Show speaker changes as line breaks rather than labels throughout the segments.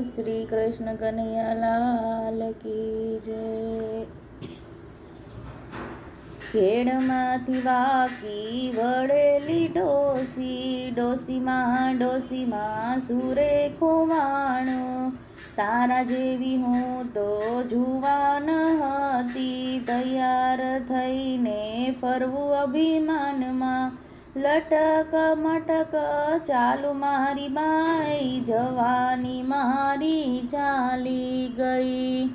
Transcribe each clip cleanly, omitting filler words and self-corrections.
શ્રી કૃષ્ણ કનૈયાલાલ કી જય। ખેડમાંથી વાકી વળેલી ડોસીમાં સુરે ખોવાણો, તારા જેવી હું તો જુવાન હતી, તૈયાર થઈને ફરવું અભિમાનમાં, લટક મટક ચાલુ મારી બાઈ, જવાની મારી ચાલી ગઈ।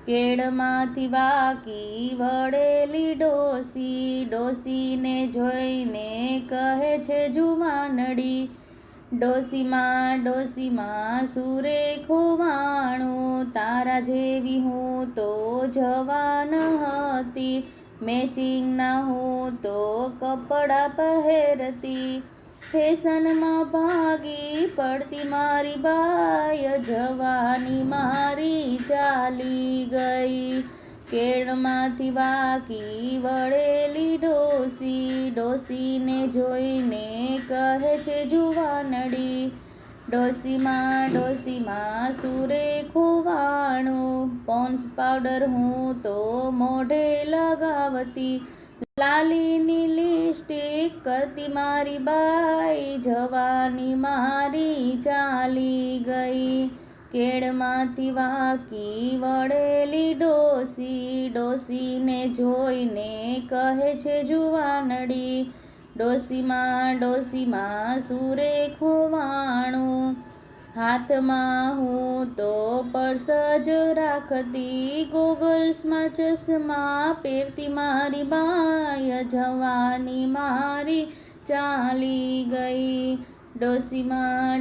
કેળમાંથી વાકી વળેલી ડોસીને જોઈને કહે છે જુવાનડી, ડોસીમાં સુરે ખોવાણું, તારા જેવી હું તો જવાન હતી, મેચિંગના હું તો કપડાં પહેરતી, ફેશનમાં ભાગી પડતી મારી બાય, જવાની મારી ચાલી ગઈ। કેળમાંથી વાકી વળેલી ડોસીને જોઈને કહે છે જુવાનડી, ડોસીમાં સુરે ખોવાણું, પોન્સ પાવડર હું તો મોઢે લગાવતી, લાલીની લિપસ્ટિક કરતી મારી બાઈ, જવાની મારી ચાલી ગઈ। કેળમાંથી વાકી વળેલી ડોસીને જોઈને કહે છે જુવાનડી, ડોસીમાં સુરે ખોવાણું, હાથમાં હું તો પર્સ જ રાખતી, ગોગલ્સમાં ચશ્મા પહેરતી મારી બાય, જવાની મારી ચાલી ગઈ। ડોસીમાં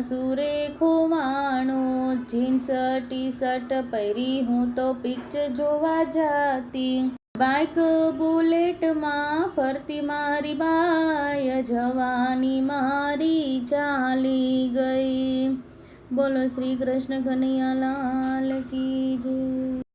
સુરે ખોવાણું, જીન્સ ટી શર્ટ પહેરી હું તો પિક્ચર જોવા જતી, બાઇક બુલેટમાં ફરતી મારી બાય, જવાની મારી ચાલી ગઈ। બોલો શ્રી કૃષ્ણ કનૈયાલાલ કી જય।